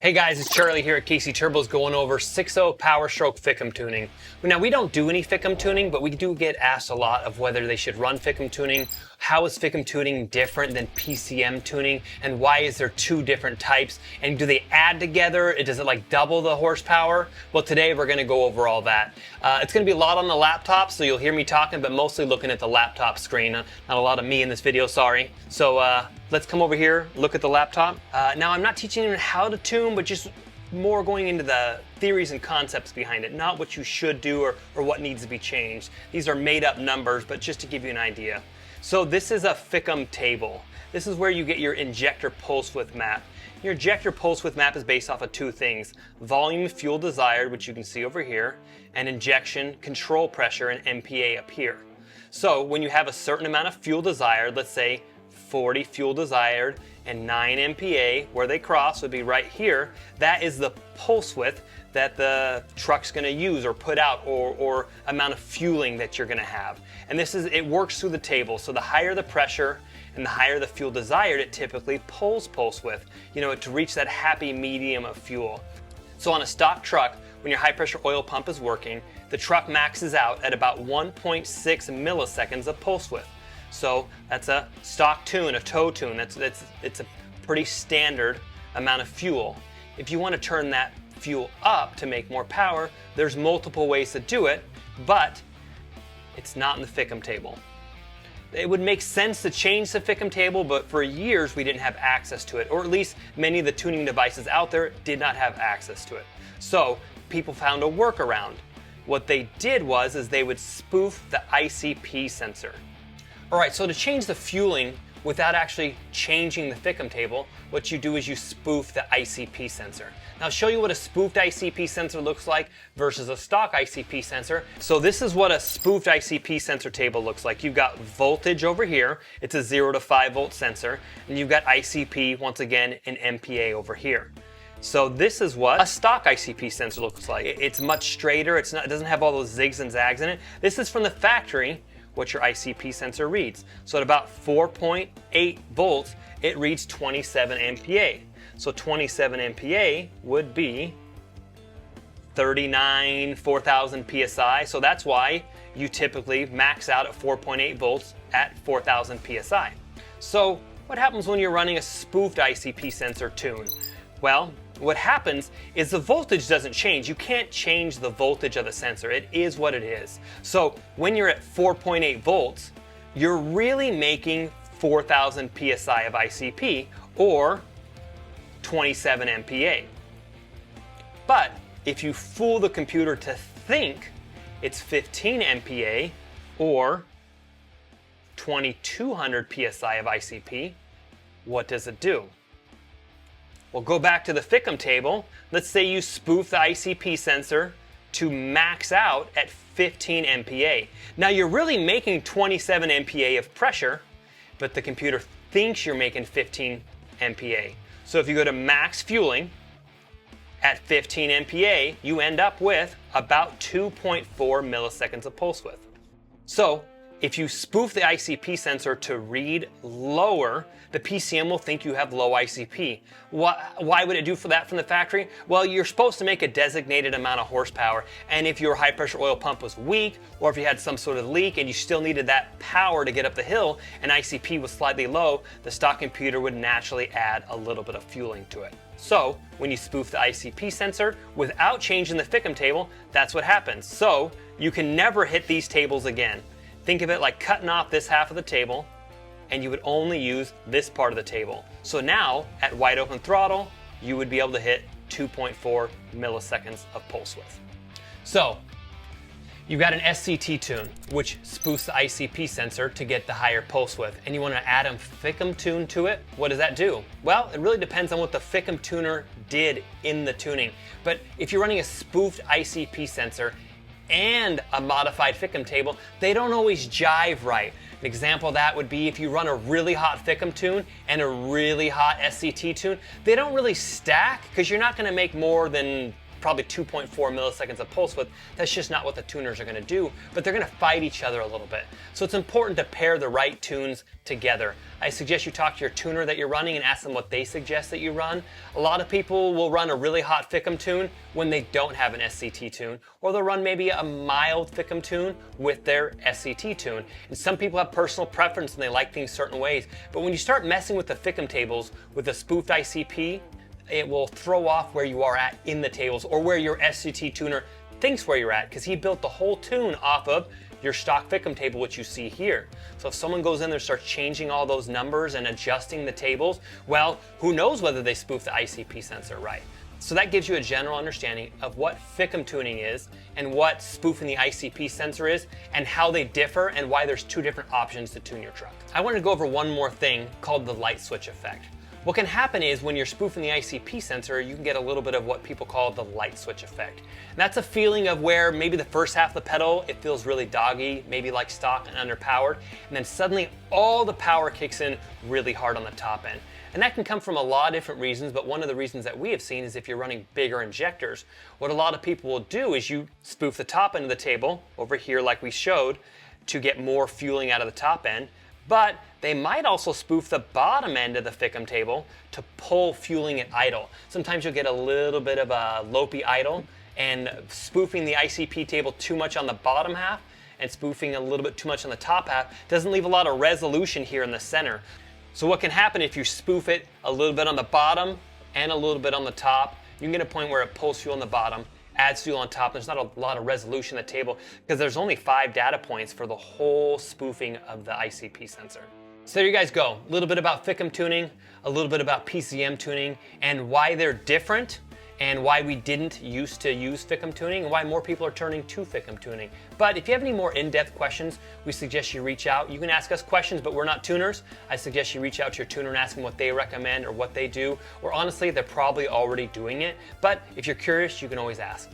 Hey guys, it's Charlie here at KC Turbos going over 6.0 Powerstroke FICM tuning. Now we don't do any FICM tuning, but we do get asked a lot of whether they should run FICM tuning. How is FICM tuning different than PCM tuning? And why is there two different types? And do they add together? Does it like double the horsepower? Well, today we're gonna go over all that. It's gonna be a lot on the laptop, so you'll hear me talking, but mostly looking at the laptop screen. Not a lot of me in this video, sorry. So let's come over here, look at the laptop. Now I'm not teaching you how to tune, but just more going into the theories and concepts behind it, not what you should do or what needs to be changed. These are made up numbers, but just to give you an idea. So this is a FICM table. This is where you get your injector pulse width map. Your injector pulse width map is based off of two things: volume fuel desired, which you can see over here, and injection control pressure and MPA up here. So when you have a certain amount of fuel desired, let's say 40 fuel desired and 9 MPA, where they cross would be right here, that is the pulse width that the truck's gonna use or put out, or amount of fueling that you're gonna have. And it works through the table. So the higher the pressure and the higher the fuel desired, it typically pulls pulse width, to reach that happy medium of fuel. So on a stock truck, when your high pressure oil pump is working, the truck maxes out at about 1.6 milliseconds of pulse width. So that's a stock tune, a tow tune. It's a pretty standard amount of fuel. If you want to turn that fuel up to make more power, there's multiple ways to do it, but it's not in the FICM table. It would make sense to change the FICM table, but for years we didn't have access to it, or at least many of the tuning devices out there did not have access to it. So people found a workaround. What they did was they would spoof the ICP sensor. All right, so to change the fueling without actually changing the FICM table, what you do is you spoof the ICP sensor. Now I'll show you what a spoofed ICP sensor looks like versus a stock ICP sensor. So this is what a spoofed ICP sensor table looks like. You've got voltage over here. It's a 0 to 5 volt sensor. And you've got ICP, once again, in MPA over here. So this is what a stock ICP sensor looks like. It's much straighter. It doesn't have all those zigs and zags in it. This is from the factory what your ICP sensor reads. So at about 4.8 volts, it reads 27 MPA. So 27 MPA would be 4,000 PSI. So that's why you typically max out at 4.8 volts at 4,000 PSI. So what happens when you're running a spoofed ICP sensor tune? Well, what happens is the voltage doesn't change. You can't change the voltage of the sensor. It is what it is. So when you're at 4.8 volts, you're really making 4,000 PSI of ICP, or 27 MPA. But if you fool the computer to think it's 15 MPA or 2,200 PSI of ICP, what does it do? Well, go back to the FICM table. Let's say you spoof the ICP sensor to max out at 15 MPA. Now you're really making 27 MPA of pressure, but the computer thinks you're making 15 MPA. So if you go to max fueling at 15 MPA, you end up with about 2.4 milliseconds of pulse width. So if you spoof the ICP sensor to read lower, the PCM will think you have low ICP. Why would it do for that from the factory? Well, you're supposed to make a designated amount of horsepower, and if your high pressure oil pump was weak, or if you had some sort of leak and you still needed that power to get up the hill and ICP was slightly low, the stock computer would naturally add a little bit of fueling to it. So when you spoof the ICP sensor without changing the FICM table, that's what happens. So you can never hit these tables again. Think of it like cutting off this half of the table, and you would only use this part of the table. So now, at wide open throttle, you would be able to hit 2.4 milliseconds of pulse width. So, you've got an SCT tune, which spoofs the ICP sensor to get the higher pulse width, and you want to add a FICM tune to it. What does that do? Well, it really depends on what the FICM tuner did in the tuning. But if you're running a spoofed ICP sensor and a modified FICM table, they don't always jive right. An example of that would be if you run a really hot FICM tune and a really hot SCT tune, they don't really stack because you're not going to make more than probably 2.4 milliseconds of pulse width. That's just not what the tuners are going to do, but they're going to fight each other a little bit. So it's important to pair the right tunes together. I suggest you talk to your tuner that you're running and ask them what they suggest that you run. A lot of people will run a really hot FICM tune when they don't have an SCT tune, or they'll run maybe a mild FICM tune with their SCT tune. And some people have personal preference and they like things certain ways. But when you start messing with the FICM tables with the Spoofed ICP, it will throw off where you are at in the tables, or where your SCT tuner thinks where you're at, because he built the whole tune off of your stock FICM table, which you see here. So if someone goes in there and starts changing all those numbers and adjusting the tables, well, who knows whether they spoof the ICP sensor right. So that gives you a general understanding of what FICM tuning is and what spoofing the ICP sensor is and how they differ and why there's two different options to tune your truck. I want to go over one more thing called the light switch effect. What can happen is when you're spoofing the ICP sensor, you can get a little bit of what people call the light switch effect. And that's a feeling of where maybe the first half of the pedal, it feels really doggy, maybe like stock and underpowered, and then suddenly all the power kicks in really hard on the top end. And that can come from a lot of different reasons, but one of the reasons that we have seen is if you're running bigger injectors, what a lot of people will do is you spoof the top end of the table over here like we showed to get more fueling out of the top end, but they might also spoof the bottom end of the FICM table to pull fueling at idle. Sometimes you'll get a little bit of a lopey idle, and spoofing the ICP table too much on the bottom half and spoofing a little bit too much on the top half doesn't leave a lot of resolution here in the center. So what can happen if you spoof it a little bit on the bottom and a little bit on the top, you can get a point where it pulls fuel on the bottom, adds fuel on top. There's not a lot of resolution in the table because there's only 5 data points for the whole spoofing of the ICP sensor. So there you guys go. A little bit about FICM tuning, a little bit about PCM tuning, and why they're different, and why we didn't used to use FICM tuning, and why more people are turning to FICM tuning. But if you have any more in-depth questions, we suggest you reach out. You can ask us questions, but we're not tuners. I suggest you reach out to your tuner and ask them what they recommend or what they do, or honestly, they're probably already doing it. But if you're curious, you can always ask.